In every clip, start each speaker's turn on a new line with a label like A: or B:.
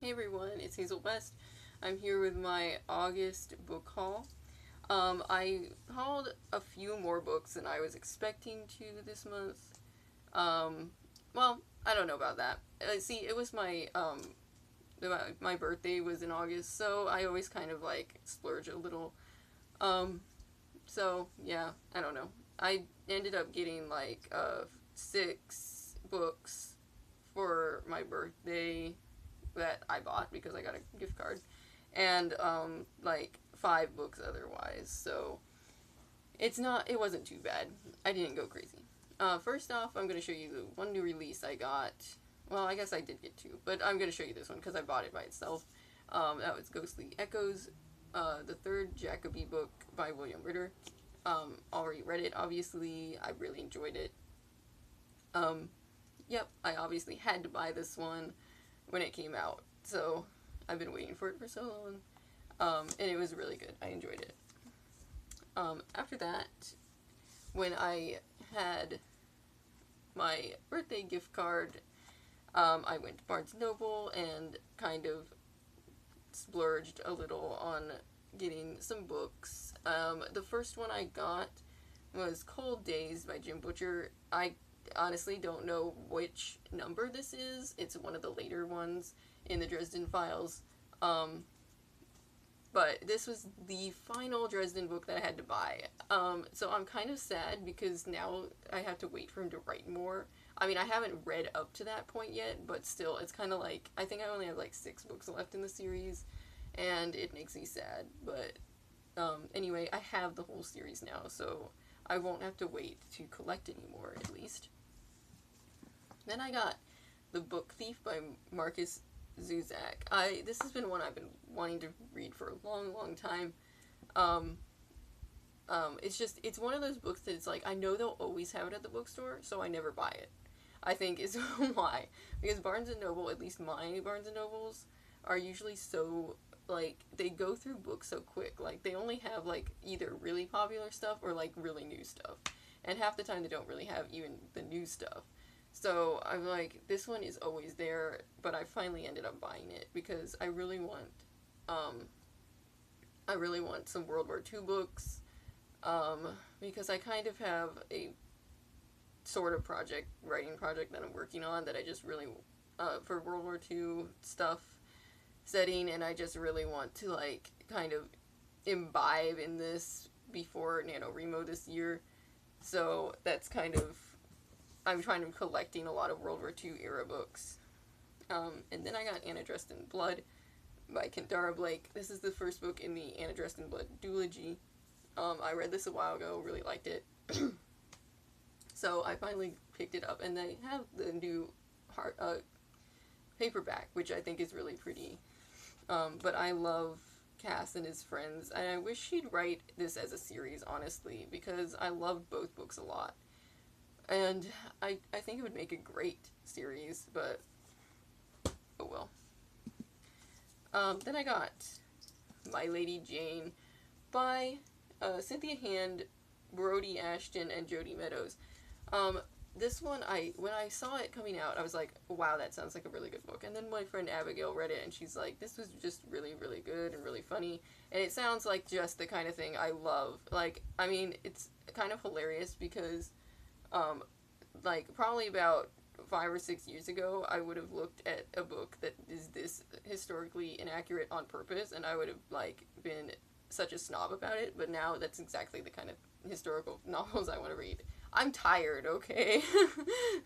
A: Hey everyone, it's Hazel West. I'm here with my August book haul. I hauled a few more books than I was expecting to this month. Um, well, I don't know about that. See, it was my birthday was in August, so I always kind of like splurge a little. Um, so yeah, I don't know. I ended up getting like 6 books for my birthday that I bought because I got a gift card, and like 5 books otherwise. So it wasn't too bad. I didn't go crazy. First off, I'm gonna show you the one new release I got. Well, I guess I did get 2, but I'm gonna show you this one because I bought it by itself. That was Ghostly Echoes, the third Jacoby book by William Ritter. Already read it, obviously. I really enjoyed it. Um, yep, I obviously had to buy this one when it came out. So I've been waiting for it for so long. And it was really good. I enjoyed it. After that, when I had my birthday gift card, I went to Barnes Noble and kind of splurged a little on getting some books. The first one I got was Cold Days by Jim Butcher. I honestly don't know which number this is. It's one of the later ones in the Dresden Files. But this was the final Dresden book that I had to buy. So I'm kind of sad because now I have to wait for him to write more. I mean, I haven't read up to that point yet, but still, it's kind of like, I think I only have like 6 books left in the series, and it makes me sad. But anyway, I have the whole series now, so I won't have to wait to collect anymore, at least. Then I got The Book Thief by Markus Zusak. This has been one I've been wanting to read for a long, long time. It's one of those books that it's like, I know they'll always have it at the bookstore, so I never buy it. I think is why. Because Barnes & Noble, at least my Barnes & Nobles, are usually so, like, they go through books so quick. Like, they only have, like, either really popular stuff or, like, really new stuff. And half the time they don't really have even the new stuff. So I'm like, this one is always there, but I finally ended up buying it because um, I really want some World War II books, because I kind of have a sort of writing project that I'm working on that I just really, for World War II stuff setting, and I just really want to, like, kind of imbibe in this before NaNoWriMo this year. So that's kind of, I'm trying to collecting a lot of World War II era books. And then I got Anna Dressed in Blood by Kentara Blake. This is the first book in the Anna Dressed in Blood duology. I read this a while ago, really liked it. So I finally picked it up, and they have the new paperback, which I think is really pretty. But I love Cass and his friends, and I wish she'd write this as a series, honestly, because I loved both books a lot. And I think it would make a great series, but oh well. Then I got My Lady Jane by Cynthia Hand, Brody Ashton, and Jody Meadows. This one, when I saw it coming out, I was like, wow, that sounds like a really good book. And then my friend Abigail read it, and she's like, this was just really, really good and really funny. And it sounds like just the kind of thing I love. Like, I mean, it's kind of hilarious because, like, probably about 5 or 6 years ago, I would have looked at a book that is this historically inaccurate on purpose, and I would have, like, been such a snob about it. But now that's exactly the kind of historical novels I want to read. I'm tired, okay?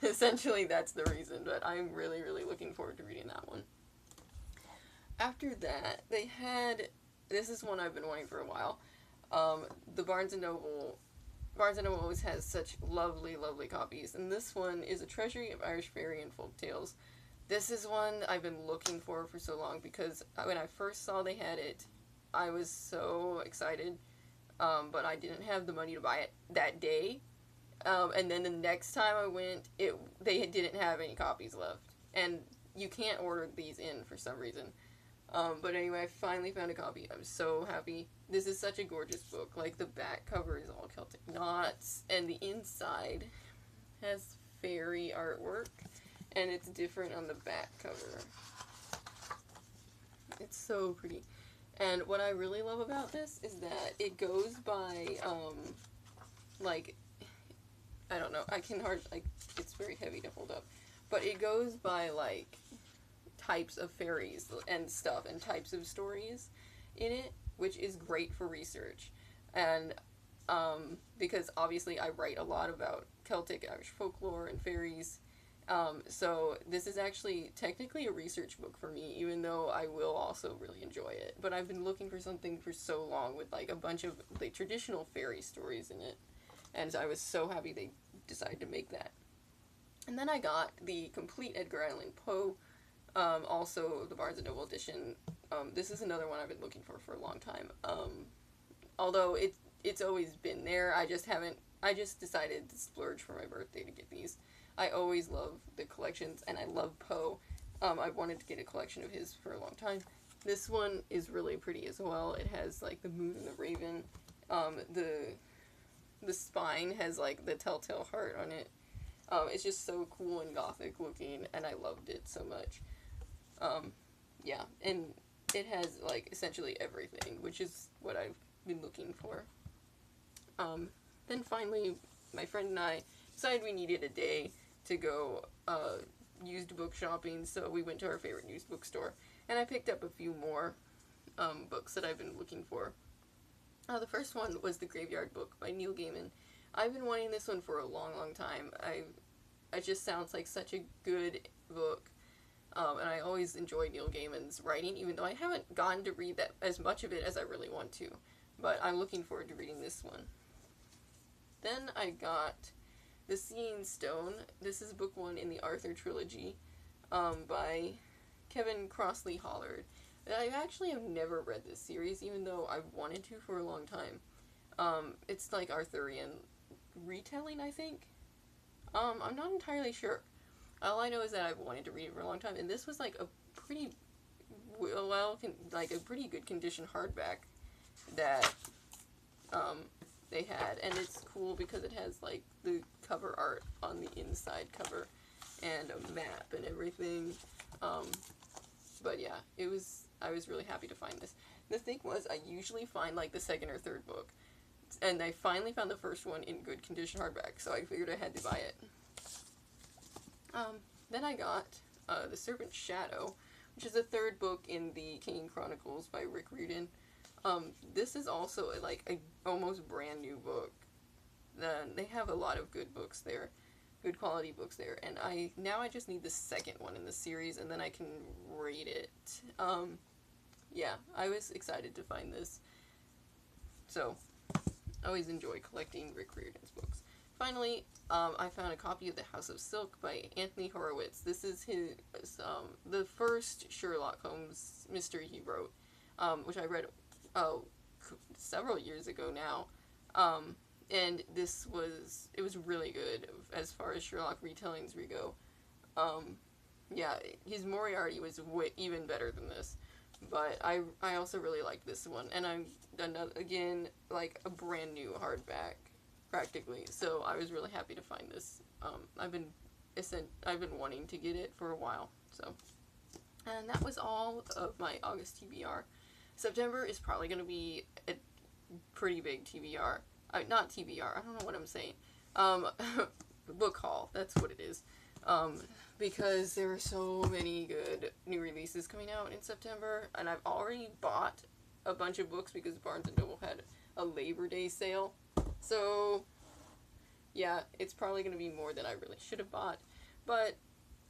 A: Essentially, that's the reason, but I'm really, really looking forward to reading that one. After that, they had, this is one I've been wanting for a while, the Barnes & Noble always has such lovely, lovely copies, and this one is A Treasury of Irish Fairy and Folk Tales. This is one I've been looking for so long, because when I first saw they had it, I was so excited, but I didn't have the money to buy it that day. And then the next time I went, they didn't have any copies left. And you can't order these in for some reason. But anyway, I finally found a copy. I'm so happy. This is such a gorgeous book. Like, the back cover is all Celtic knots, and the inside has fairy artwork, and it's different on the back cover. It's so pretty. And what I really love about this is that it goes by, like, I don't know, I can hardly, like, it's very heavy to hold up. But it goes by, like, types of fairies and stuff and types of stories in it, which is great for research. And, because obviously I write a lot about Celtic Irish folklore and fairies. So this is actually technically a research book for me, even though I will also really enjoy it. But I've been looking for something for so long with like a bunch of like traditional fairy stories in it, and I was so happy they decided to make that. And then I got the complete Edgar Allan Poe, also the Barnes and Noble edition. This is another one I've been looking for a long time. Although it's always been there, I just haven't. I just decided to splurge for my birthday to get these. I always love the collections, and I love Poe. I've wanted to get a collection of his for a long time. This one is really pretty as well. It has like the moon and the raven. The spine has like the telltale heart on it. It's just so cool and gothic looking, and I loved it so much. Yeah, and it has like essentially everything, which is what I've been looking for. Then finally, my friend and I decided we needed a day to go used book shopping, so we went to our favorite used bookstore, and I picked up a few more books that I've been looking for. The first one was The Graveyard Book by Neil Gaiman. I've been wanting this one for a long, long time. It just sounds like such a good book, and I always enjoy Neil Gaiman's writing, even though I haven't gotten to read that as much of it as I really want to, but I'm looking forward to reading this one. Then I got The Seeing Stone. This is book 1 in the Arthur trilogy, by Kevin Crossley Hollard. I actually have never read this series, even though I've wanted to for a long time. It's like Arthurian retelling, I think. I'm not entirely sure. All I know is that I've wanted to read it for a long time, and this was like a pretty like a pretty good condition hardback that they had, and it's cool because it has like the cover art on the inside cover and a map and everything. But yeah, I was really happy to find this. The thing was, I usually find like the second or third book, and I finally found the first one in good condition hardback, so I figured I had to buy it. Then I got The Serpent's Shadow, which is the third book in the Kane Chronicles by Rick Riordan. This is also like a almost brand new book. They have a lot of good books there, good quality books there, and I just need the second one in the series, and then I can read it. Yeah, I was excited to find this. So, I always enjoy collecting Rick Riordan's books. Finally, I found a copy of The House of Silk by Anthony Horowitz. This is his the first Sherlock Holmes mystery he wrote, which I read several years ago now. And it was really good as far as Sherlock retellings go. Yeah, his Moriarty was even better than this, but I also really liked this one, and I'm again like a brand new hardback practically, so I was really happy to find this. I've been wanting to get it for a while, so. And that was all of my August TBR. September is probably going to be a pretty big TBR. Not TBR, I don't know what I'm saying. Book haul, that's what it is. Because there are so many good new releases coming out in September, and I've already bought a bunch of books because Barnes & Noble had a Labor Day sale. So, yeah, it's probably going to be more than I really should have bought, but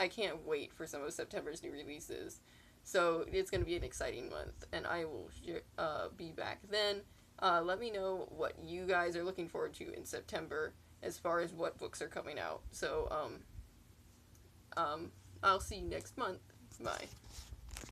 A: I can't wait for some of September's new releases. So, it's going to be an exciting month, and I will be back then. Let me know what you guys are looking forward to in September as far as what books are coming out. So, I'll see you next month. Bye.